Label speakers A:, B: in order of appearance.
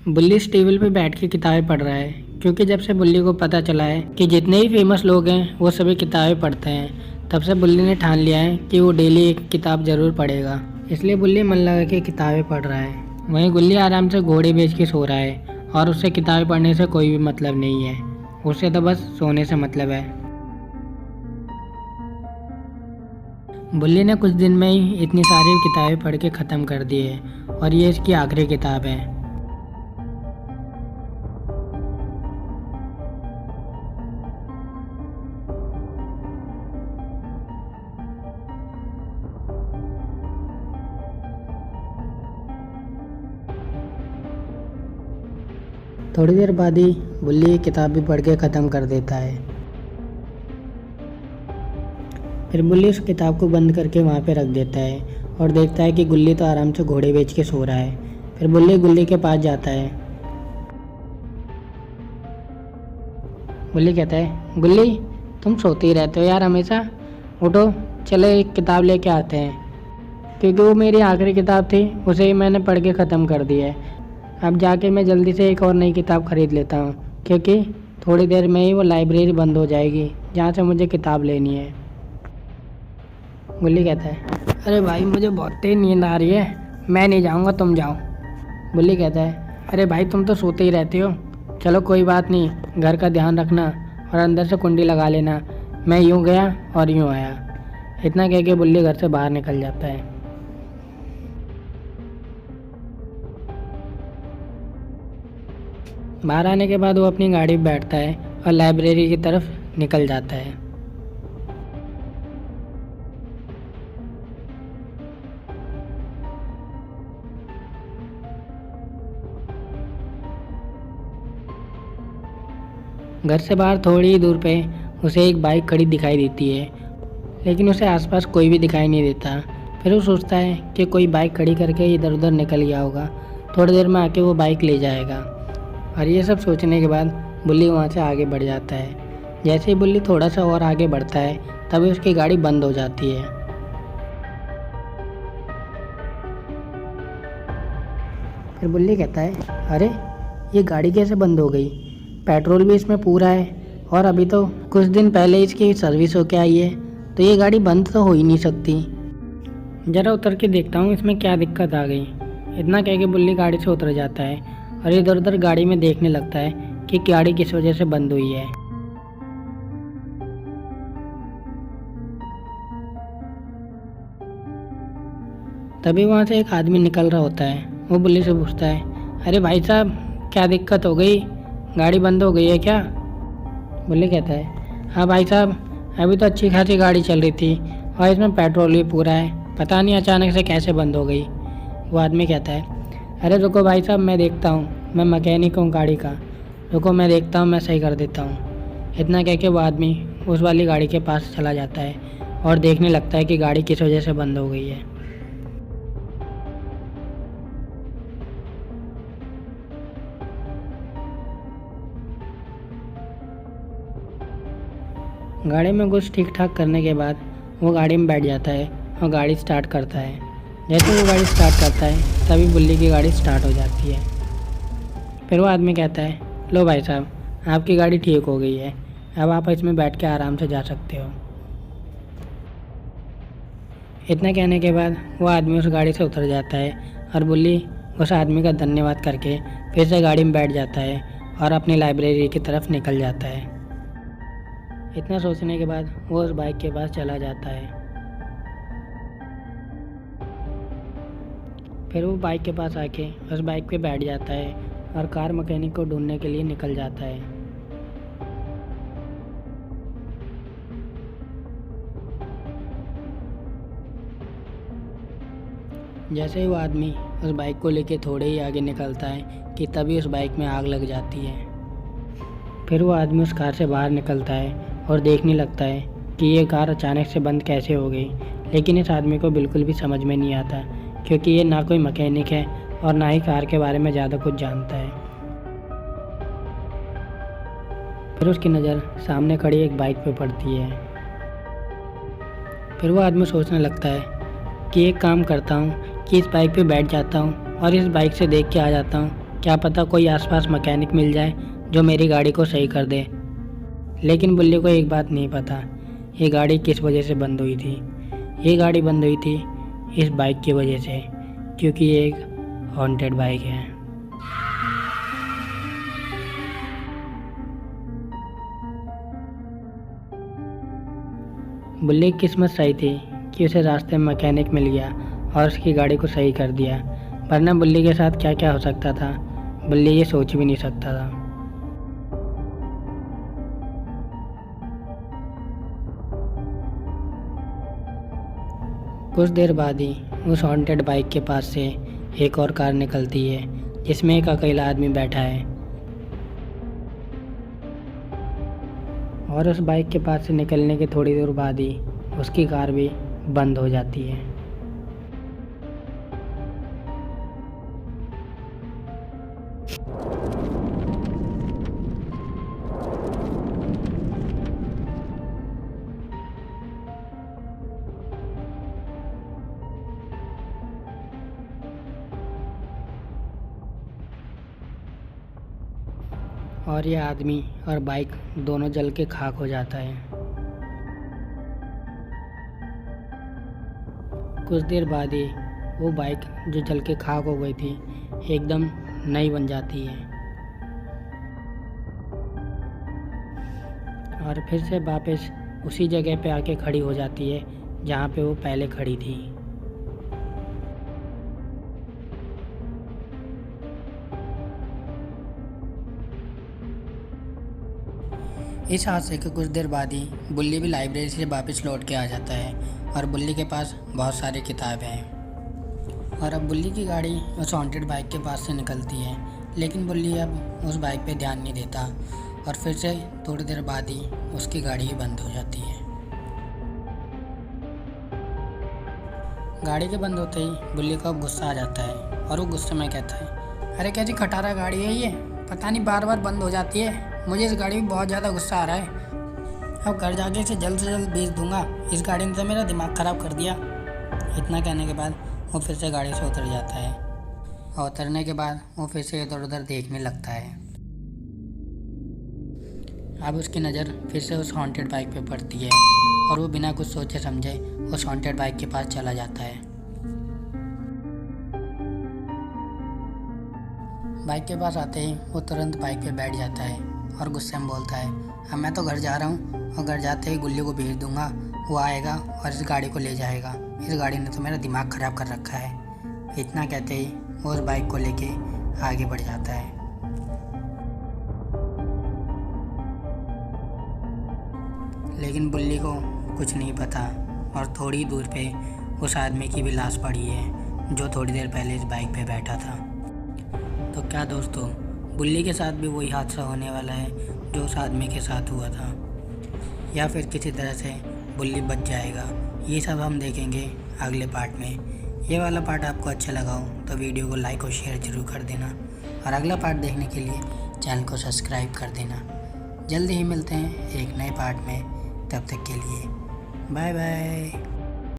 A: बुल्ली इस टेबल पे बैठ के किताबें पढ़ रहा है क्योंकि जब से बुल्ली को पता चला है कि जितने ही फेमस लोग हैं वो सभी किताबें पढ़ते हैं, तब से बुल्ली ने ठान लिया है कि वो डेली एक किताब जरूर पढ़ेगा। इसलिए बुल्ली मन लगा के किताबें पढ़ रहा है। वहीं गुल्ली आराम से घोड़े बेच के सो रहा है और उससे किताबें पढ़ने से कोई भी मतलब नहीं है, उससे तो बस सोने से मतलब है। बुल्ली ने कुछ दिन में ही इतनी सारी किताबें पढ़ के ख़त्म कर दी है और ये इसकी आखिरी किताब है। थोड़ी देर बाद ही बुल्ली ये किताब भी पढ़ के ख़त्म कर देता है। फिर बुल्ली उस किताब को बंद करके वहाँ पे रख देता है और देखता है कि गुल्ली तो आराम से घोड़े बेच के सो रहा है। फिर बुल्ली गुल्ली के पास जाता है। बुल्ली कहता है, गुल्ली तुम सोते ही रहते हो यार हमेशा, उठो चलो एक किताब लेके आते हैं। क्योंकि वो मेरी आखिरी किताब थी, उसे ही मैंने पढ़ के ख़त्म कर दी है। अब जाके मैं जल्दी से एक और नई किताब ख़रीद लेता हूँ क्योंकि थोड़ी देर में ही वो लाइब्रेरी बंद हो जाएगी जहाँ से मुझे किताब लेनी है। गुल्ली कहता है, अरे भाई मुझे बहुत तेज नींद आ रही है, मैं नहीं जाऊँगा तुम जाओ। बुल्ली कहता है, अरे भाई तुम तो सोते ही रहते हो, चलो कोई बात नहीं, घर का ध्यान रखना और अंदर से कुंडी लगा लेना, मैं यूँ गया और यूँ आया। इतना कह के बुल्ली घर से बाहर निकल जाता है। बाहर आने के बाद वो अपनी गाड़ी में बैठता है और लाइब्रेरी की तरफ निकल जाता है। घर से बाहर थोड़ी ही दूर पे उसे एक बाइक खड़ी दिखाई देती है, लेकिन उसे आसपास कोई भी दिखाई नहीं देता। फिर वो सोचता है कि कोई बाइक खड़ी करके इधर उधर निकल गया होगा, थोड़ी देर में आके वो बाइक ले जाएगा। और ये सब सोचने के बाद बुल्ली वहाँ से आगे बढ़ जाता है। जैसे ही बुल्ली थोड़ा सा और आगे बढ़ता है तभी उसकी गाड़ी बंद हो जाती है। फिर बुल्ली कहता है, अरे ये गाड़ी कैसे बंद हो गई, पेट्रोल भी इसमें पूरा है और अभी तो कुछ दिन पहले इसकी सर्विस होके आई है, तो ये गाड़ी बंद तो हो ही नहीं सकती। ज़रा उतर के देखता हूँ इसमें क्या दिक्कत आ गई। इतना कह के बुल्ली गाड़ी से उतर जाता है और इधर उधर गाड़ी में देखने लगता है कि गाड़ी किस वजह से बंद हुई है। तभी वहाँ से एक आदमी निकल रहा होता है। वो बुल्ली से पूछता है, अरे भाई साहब क्या दिक्कत हो गई, गाड़ी बंद हो गई है क्या? बुल्ली कहता है, हाँ भाई साहब, अभी तो अच्छी खासी गाड़ी चल रही थी और इसमें पेट्रोल भी पूरा है, पता नहीं अचानक से कैसे बंद हो गई। वो आदमी कहता है, अरे रुको भाई साहब मैं देखता हूँ, मैं मैकेनिक हूँ गाड़ी का, रुको मैं देखता हूँ, मैं सही कर देता हूँ। इतना कह के वो आदमी उस वाली गाड़ी के पास चला जाता है और देखने लगता है कि गाड़ी किस वजह से बंद हो गई है। गाड़ी में कुछ ठीक ठाक करने के बाद वो गाड़ी में बैठ जाता है और गाड़ी स्टार्ट करता है। जैसे वो गाड़ी स्टार्ट करता है तभी बुल्ली की गाड़ी स्टार्ट हो जाती है। फिर वो आदमी कहता है, लो भाई साहब आपकी गाड़ी ठीक हो गई है, अब आप इसमें बैठ के आराम से जा सकते हो। इतना कहने के बाद वो आदमी उस गाड़ी से उतर जाता है और बुल्ली उस आदमी का धन्यवाद करके फिर से गाड़ी में बैठ जाता है और अपनी लाइब्रेरी की तरफ निकल जाता है। इतना सोचने के बाद वो उस बाइक के पास चला जाता है। फिर वो बाइक के पास आके उस बाइक पे बैठ जाता है और कार मैकेनिक को ढूंढने के लिए निकल जाता है। जैसे ही वो आदमी उस बाइक को लेके थोड़े ही आगे निकलता है कि तभी उस बाइक में आग लग जाती है। फिर वो आदमी उस कार से बाहर निकलता है और देखने लगता है कि ये कार अचानक से बंद कैसे हो गई, लेकिन इस आदमी को बिल्कुल भी समझ में नहीं आता क्योंकि ये ना कोई मैकेनिक है और ना ही कार के बारे में ज़्यादा कुछ जानता है। फिर उसकी नज़र सामने खड़ी एक बाइक पे पड़ती है। फिर वो आदमी सोचने लगता है कि एक काम करता हूँ कि इस बाइक पे बैठ जाता हूँ और इस बाइक से देख के आ जाता हूँ क्या पता कोई आसपास मैकेनिक मिल जाए जो मेरी गाड़ी को सही कर दे। लेकिन बुल्ली को एक बात नहीं पता, ये गाड़ी किस वजह से बंद हुई थी। ये गाड़ी बंद हुई थी इस बाइक की वजह से, क्योंकि ये एक हॉन्टेड बाइक है। बुल्ली की किस्मत सही थी कि उसे रास्ते में मैकेनिक मिल गया और उसकी गाड़ी को सही कर दिया, वरना बुल्ली के साथ क्या क्या हो सकता था बुल्ली ये सोच भी नहीं सकता था। कुछ देर बाद ही उस हॉन्टेड बाइक के पास से एक और कार निकलती है जिसमें एक अकेला आदमी बैठा है, और उस बाइक के पास से निकलने के थोड़ी देर बाद ही उसकी कार भी बंद हो जाती है। और यह आदमी और बाइक दोनों जल के खाक हो जाता है। कुछ देर बाद ही वो बाइक जो जल के खाक हो गई थी एकदम नई बन जाती है और फिर से वापस उसी जगह पे आके खड़ी हो जाती है जहाँ पे वो पहले खड़ी थी। इस हादसे के कुछ देर बाद ही बुल्ली भी लाइब्रेरी से वापस लौट के आ जाता है और बुल्ली के पास बहुत सारी किताबें हैं। और अब बुल्ली की गाड़ी उस हॉन्टेड बाइक के पास से निकलती है, लेकिन बुल्ली अब उस बाइक पे ध्यान नहीं देता और फिर से थोड़ी देर बाद ही उसकी गाड़ी ही बंद हो जाती है। गाड़ी के बंद होते ही बुल्ली को अब गुस्सा आ जाता है और वो गुस्से में कहता है, अरे कैसी खटारा गाड़ी है ये, पता नहीं बार बार बंद हो जाती है। मुझे इस गाड़ी में बहुत ज़्यादा गुस्सा आ रहा है। अब घर जाके इसे जल्द से जल्द बेच दूंगा, इस गाड़ी ने तो मेरा दिमाग ख़राब कर दिया। इतना कहने के बाद वो फिर से गाड़ी से उतर जाता है और उतरने के बाद वो फिर से इधर उधर देखने लगता है। अब उसकी नज़र फिर से उस हॉन्टेड बाइक पे पड़ती है और वो बिना कुछ सोचे समझे उस हॉन्टेड बाइक के पास चला जाता है। बाइक के पास आते ही वो तुरंत बाइक पे बैठ जाता है और गुस्से में बोलता है, अब मैं तो घर जा रहा हूँ और घर जाते ही गुल्ली को भेज दूंगा, वो आएगा और इस गाड़ी को ले जाएगा। इस गाड़ी ने तो मेरा दिमाग ख़राब कर रखा है। इतना कहते ही वो उस बाइक को लेके आगे बढ़ जाता है। लेकिन बुल्ली को कुछ नहीं पता और थोड़ी दूर पे उस आदमी की भी लाश पड़ी है जो थोड़ी देर पहले इस बाइक पे बैठा था। तो क्या दोस्तों, बुल्ली के साथ भी वही हादसा होने वाला है जो उस आदमी के साथ हुआ था, या फिर किसी तरह से बुल्ली बच जाएगा? ये सब हम देखेंगे अगले पार्ट में। ये वाला पार्ट आपको अच्छा लगा हो तो वीडियो को लाइक और शेयर ज़रूर कर देना और अगला पार्ट देखने के लिए चैनल को सब्सक्राइब कर देना। जल्दी ही मिलते हैं एक नए पार्ट में, तब तक के लिए बाय बाय।